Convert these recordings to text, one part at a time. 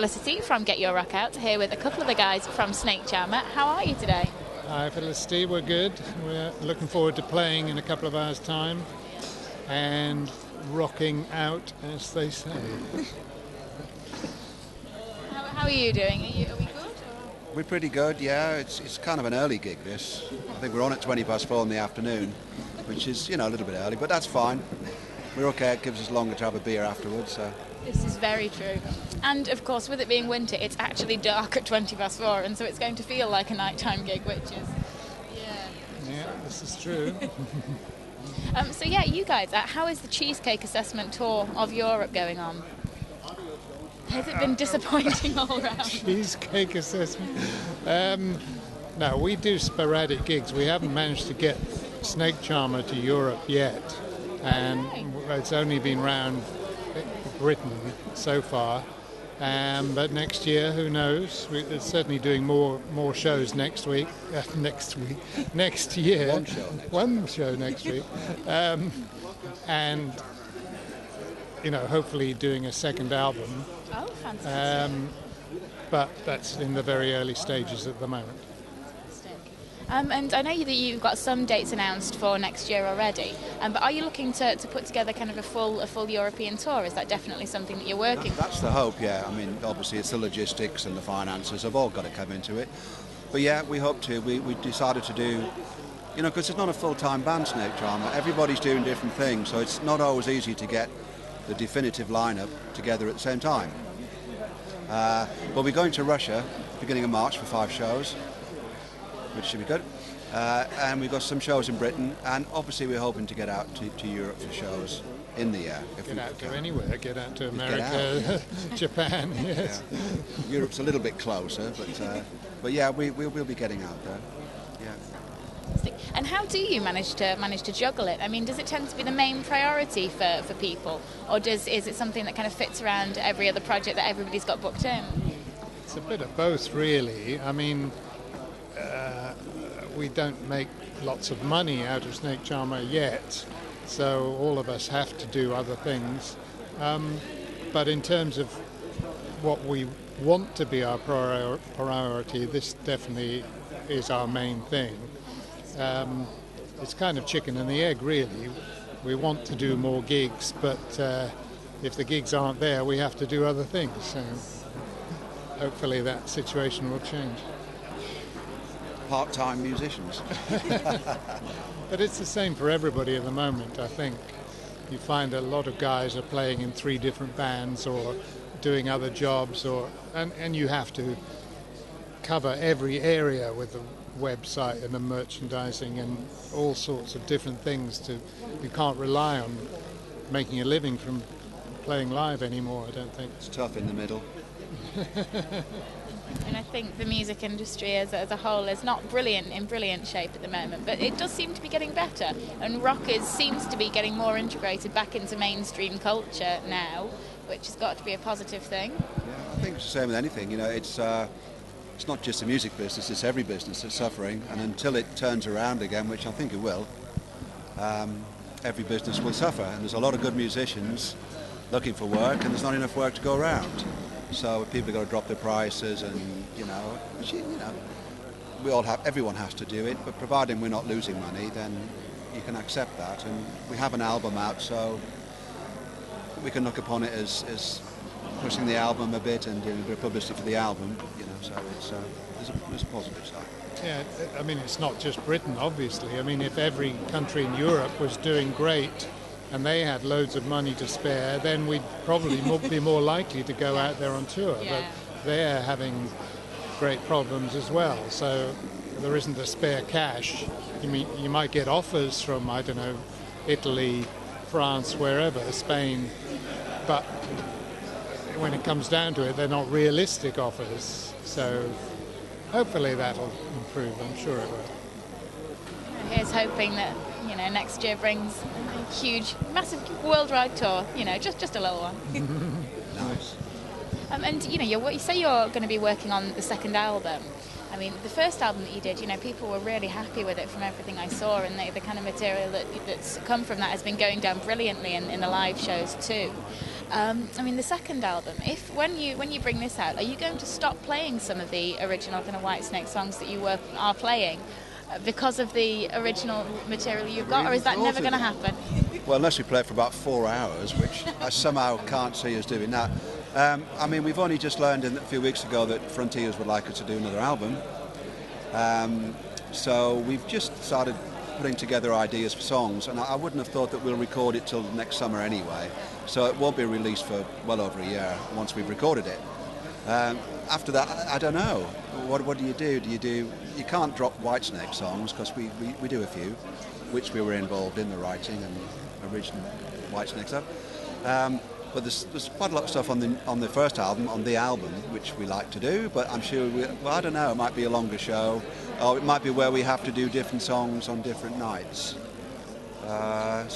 Felicity from GetYourRockOut, here with a couple of the guys from Snakecharmer. How are you today? Hi Felicity, we're good. We're looking forward to playing in a couple of hours' time and rocking out, as they say. How are you doing? Are we good? We're pretty good, yeah. It's kind of an early gig, this. I think we're on at 4:20 in the afternoon, which is, a little bit early, but that's fine. We're okay, it gives us longer to have a beer afterwards, so... This is very true. And, of course, with it being winter, it's actually dark at 4:20, and so it's going to feel like a nighttime gig, which is... Yeah, this is true. So, yeah, you guys, how is the Cheesecake Assessment Tour of Europe going on? Has it been disappointing all round? Cheesecake Assessment. No, we do sporadic gigs. We haven't managed to get Snakecharmer to Europe yet, and it's only been round Britain so far. But next year, who knows? We're certainly doing more shows next week. Next year. One show next week. And hopefully doing a second album. Oh, fantastic. But that's in the very early stages at the moment. And I know that you've got some dates announced for next year already, but are you looking to put together kind of a full European tour? Is that definitely something that you're working That's the hope, yeah. I mean, obviously it's the logistics and the finances have all got to come into it. But yeah, we hope to. We decided to do, because it's not a full-time band, Snakecharmer. Everybody's doing different things, so it's not always easy to get the definitive lineup together at the same time. But we're going to Russia beginning of March for 5 shows, which should be good. And we've got some shows in Britain, and obviously we're hoping to get out to Europe for shows in the year. Get out to anywhere, get out to America, Japan, yes. Yeah. Europe's a little bit closer, but yeah, we'll be getting out there. Yeah. And how do you manage to juggle it? I mean, does it tend to be the main priority for people, or is it something that kind of fits around every other project that everybody's got booked in? It's a bit of both, really. I mean, we don't make lots of money out of Snakecharmer yet, so all of us have to do other things. But in terms of what we want to be our priority, this definitely is our main thing. It's kind of chicken and the egg, really. We want to do more gigs, but if the gigs aren't there, we have to do other things. So hopefully that situation will change. Part-time musicians. But it's the same for everybody at the moment, I think. You find a lot of guys are playing in 3 different bands or doing other jobs, and you have to cover every area with the website and the merchandising and all sorts of different things. You can't rely on making a living from playing live anymore, I don't think. It's tough in the middle. And I think the music industry as a whole is not in brilliant shape at the moment, but it does seem to be getting better, and rock seems to be getting more integrated back into mainstream culture now, which has got to be a positive thing. Yeah, I think it's the same with anything. It's not just the music business, it's every business that's suffering, and until it turns around again, which I think it will, every business will suffer, and there's a lot of good musicians looking for work, and there's not enough work to go around. So people have got to drop their prices, and everyone has to do it, but providing we're not losing money, then you can accept that. And we have an album out, so we can look upon it as pushing the album a bit and doing a bit of publicity for the album, so there's a positive side. Yeah, I mean, it's not just Britain, obviously. I mean, if every country in Europe was doing great and they had loads of money to spare, then we'd probably be more likely to go out there on tour. Yeah. But they're having great problems as well, so there isn't a spare cash. You might get offers from, I don't know, Italy, France, wherever, Spain, but when it comes down to it, they're not realistic offers. So hopefully that'll improve, I'm sure it will. Here's hoping that next year brings a huge, massive worldwide tour. Just a little one. Nice. And you say you're going to be working on the second album. I mean, the first album that you did, people were really happy with it from everything I saw, and the kind of material that's come from that has been going down brilliantly in the live shows too. I mean, the second album. If when you bring this out, are you going to stop playing some of the original kind of Whitesnake songs that you are playing because of the original material you've got, or is that never going to happen? Well, unless we play for about 4 hours, which I somehow can't see us doing that. I mean, we've only just learned a few weeks ago that Frontiers would like us to do another album. So we've just started putting together ideas for songs, and I wouldn't have thought that we'll record it till next summer anyway. So it won't be released for well over a year once we've recorded it. After that, I don't know. What do? You can't drop Whitesnake songs, because we do a few, which we were involved in the writing and original Whitesnake stuff. But there's quite a lot of stuff on the first album, which we like to do. But I'm sure I don't know. It might be a longer show, or it might be where we have to do different songs on different nights. I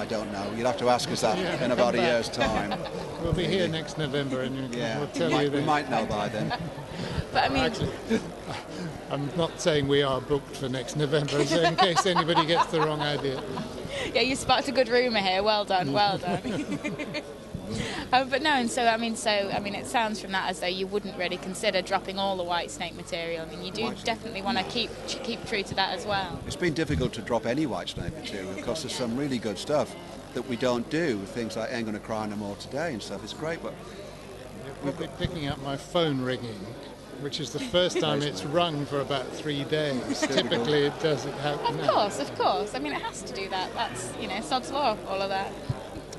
don't know. You'd have to ask us that in about a year's time. We'll be here next November, and we'll tell you then. We might know by then. But I mean, actually, I'm not saying we are booked for next November, so in case anybody gets the wrong idea. yeah, you sparked a good rumour here. Well done, well done. But no, and so I mean, it sounds from that as though you wouldn't really consider dropping all the Whitesnake material. I mean, you do definitely want to keep true to that as well. It's been difficult to drop any Whitesnake material, because there's some really good stuff that we don't do. Things like Ain't Gonna Cry No More Today and stuff. It's great, but you're probably picking up my phone ringing, which is the first time it's rung for about 3 days. Typically, it doesn't happen. Of course. I mean, it has to do that. That's sod's law, all of that.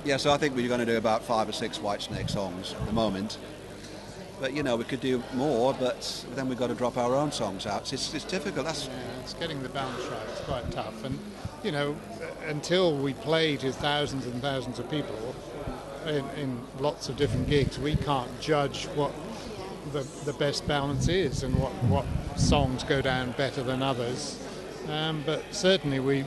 Yeah, so I think we're going to do about 5 or 6 Whitesnake songs at the moment. But we could do more, but then we've got to drop our own songs out. It's difficult. It's getting the balance right. It's quite tough. And until we play to thousands and thousands of people in lots of different gigs, we can't judge what the best balance is and what songs go down better than others. But certainly we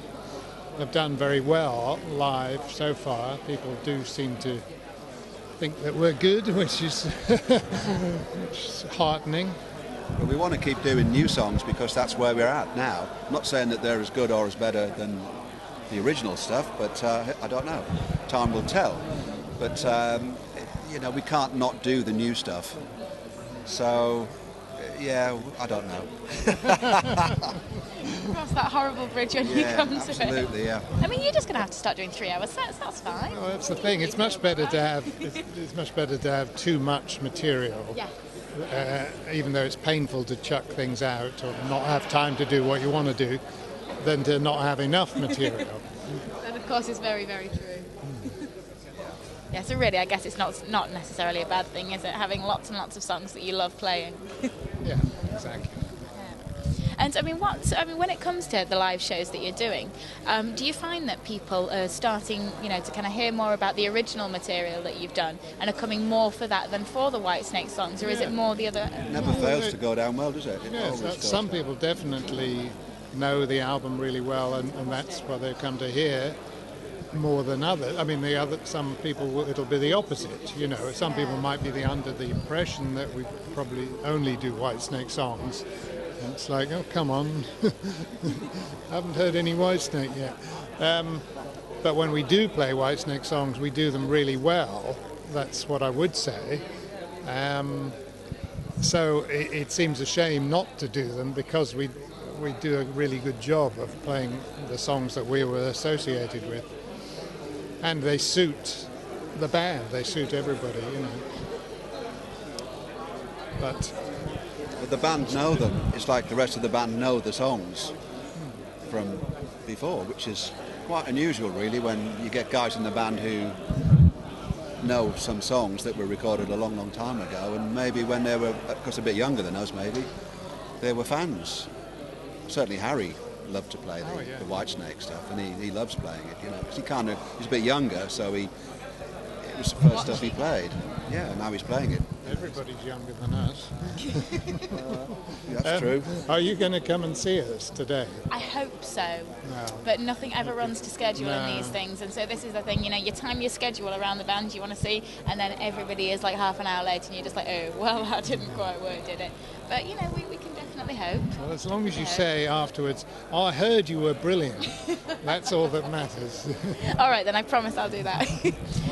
have done very well live so far. People do seem to think that we're good, which is heartening. But we want to keep doing new songs, because that's where we're at now. I'm not saying that they're as good or as better than the original stuff, but I don't know. Time will tell. But we can't not do the new stuff. So I don't know. Cross that horrible bridge when you come to it. Absolutely, yeah. I mean, you're just going to have to start doing 3-hour sets. That's fine. Well, that's the thing. It's much better to have too much material. Yeah. Even though it's painful to chuck things out or not have time to do what you want to do, than to not have enough material. That, of course, is very, very true. Yeah, so really, I guess it's not necessarily a bad thing, is it? Having lots and lots of songs that you love playing. Yeah, exactly. And I mean, when it comes to the live shows that you're doing, do you find that people are starting, to kind of hear more about the original material that you've done and are coming more for that than for the Whitesnake songs, or is it more the other? It never fails to go down well, does it? Some people definitely know the album really well, and that's what they come to hear more than others. I mean, some people, it'll be the opposite. Some people might be under the impression that we probably only do Whitesnake songs. And it's like, oh, come on, haven't heard any Whitesnake yet. But when we do play Whitesnake songs, we do them really well. That's what I would say. So it seems a shame not to do them, because we do a really good job of playing the songs that we were associated with. And they suit the band, they suit everybody, But the band know them. It's like the rest of the band know the songs from before, which is quite unusual, really, when you get guys in the band who know some songs that were recorded a long, long time ago, and maybe when they were, because a bit younger than us, maybe, they were fans. Certainly Harry loved to play the Whitesnake stuff, and he loves playing it, because he's a bit younger, so it was the first stuff he played. Yeah, now he's playing it. Everybody's younger than us. That's true. Are you going to come and see us today? I hope so. No. But nothing ever runs to schedule in these things, and so this is the thing, you time your schedule around the band you want to see, and then everybody is like half an hour late, and you're just like, oh, well, that didn't quite work, did it? But, we can definitely definitely hope. Well, as long as you say afterwards, "Oh, I heard you were brilliant," that's all that matters. All right, then I promise I'll do that.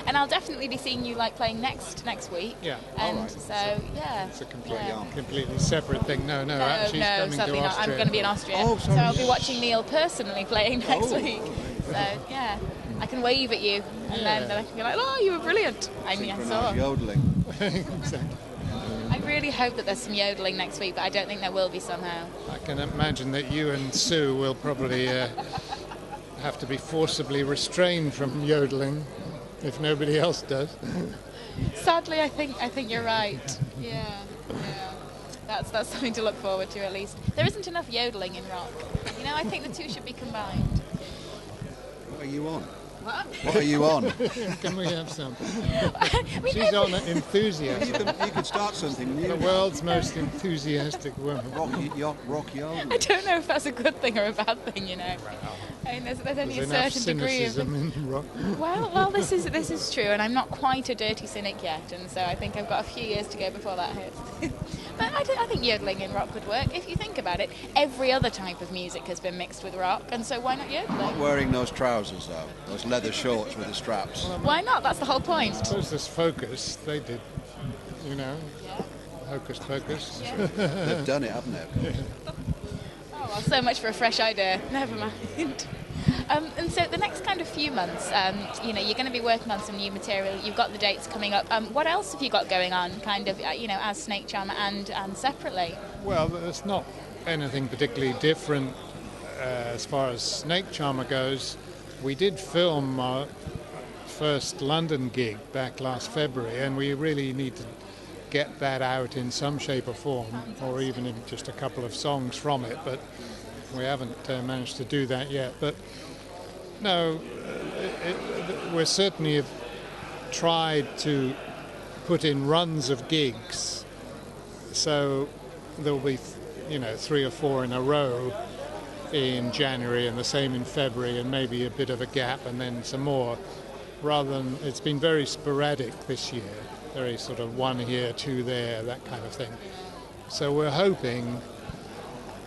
And I'll definitely be seeing you like playing next week. Yeah. And all right. so yeah. It's a completely separate thing. No, actually, he's coming sadly to not. Austria. I'm going to be in Austria. Oh, sorry. So I'll be watching Neil personally playing next week. So yeah, I can wave at you, and then I can be like, "Oh, you were brilliant." I mean, I saw. Synchronised yodeling. Exactly. I really hope that there's some yodeling next week, but I don't think there will be somehow. I can imagine that you and Sue will probably have to be forcibly restrained from yodeling if nobody else does. Sadly, I think you're right. Yeah. That's something to look forward to at least. There isn't enough yodeling in rock. You know, I think the two should be combined. What are you on? What? What are you on? Can we have some? I mean, She's on enthusiasm. You could start something new. The world's most enthusiastic woman. Rock yodeling. I don't know if that's a good thing or a bad thing, you know. I mean, there's only There's a enough certain degree of. cynicism in rock. Well, this is true, and I'm not quite a dirty cynic yet, and so I think I've got a few years to go before that hits. But I think yodeling in rock would work. If you think about it, every other type of music has been mixed with rock, and so why not Not yodeling? wearing those trousers though, those leather shorts with the straps. Why not? That's the whole point. I suppose this Focus, they did, you know, Yeah. Hocus Pocus. They've done it, haven't they? Oh, well, so much for a fresh idea. Never mind. And so the next kind of few months, you're going to be working on some new material. You've got the dates coming up. What else have you got going on, kind of, as Snakecharmer and separately? Well, there's not anything particularly different as far as Snakecharmer goes. We did film our first London gig back last February, and we really need to get that out in some shape or form, or even in just a couple of songs from it, but we haven't managed to do that yet. But no, we certainly have tried to put in runs of gigs, so there'll be 3 or 4 in a row in January and the same in February, and maybe a bit of a gap and then some more, rather than it's been very sporadic this year, very sort of 1 here, 2 there, that kind of thing. So we're hoping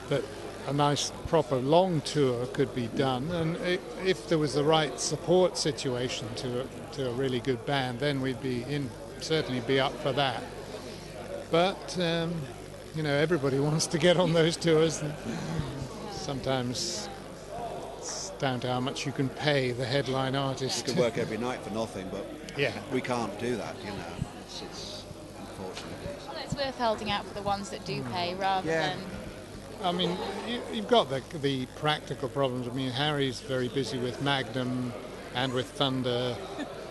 that a nice proper long tour could be done, and if there was the right support situation to a really good band, then we'd certainly be up for that. But everybody wants to get on those tours, and sometimes it's down to how much you can pay the headline You artist. could work every night for nothing, but Yeah. we can't do that, It's unfortunate. Well, it's worth holding out for the ones that do pay rather than. I mean, you've got the practical problems. I mean, Harry's very busy with Magnum and with Thunder.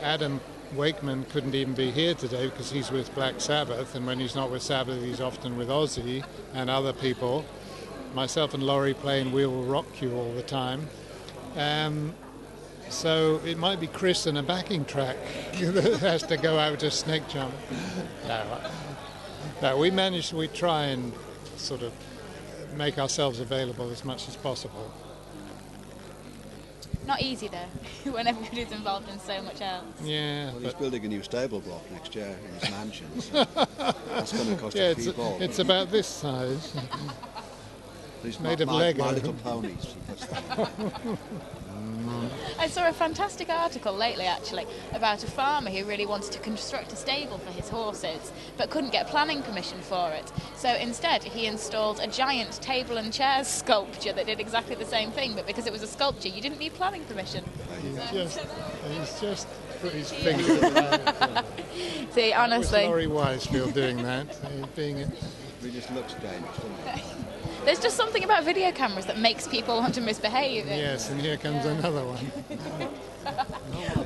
Adam Wakeman couldn't even be here today because he's with Black Sabbath, and when he's not with Sabbath, he's often with Ozzy and other people. Myself and Laurie play in We Will Rock You all the time. So it might be Chris and a backing track that has to go out to Snakecharmer. No, we try and sort of make ourselves available as much as possible. Not easy though, when everybody's involved in so much else. Yeah, Well, he's but building a new stable block next year in his mansion, so that's going to cost a few balls. it's about this size. These made of My Lego. Little Ponies. he puts them in. I saw a fantastic article lately, actually, about a farmer who really wanted to construct a stable for his horses, but couldn't get planning permission for it. So instead, he installed a giant table and chairs sculpture that did exactly the same thing, but because it was a sculpture, you didn't need planning permission. He's just put his finger around. See, honestly, Laurie Wisefield doing that, being it. He just looks dangerous, doesn't he? there's just something about video cameras that makes people want to misbehave. Yes, and here comes another one.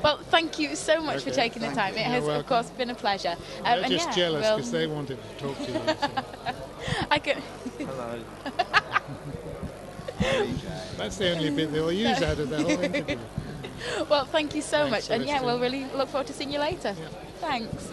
Well, thank you so much for Okay, taking the time. It has, You're of course, been a pleasure. They're And just jealous we'll- because they wanted to talk to you. So. I can. Hello. That's the only bit they'll use out of the whole interview. Well, thank you so Thanks much, for and yeah, listening. we'll really look forward to seeing you later. Thanks.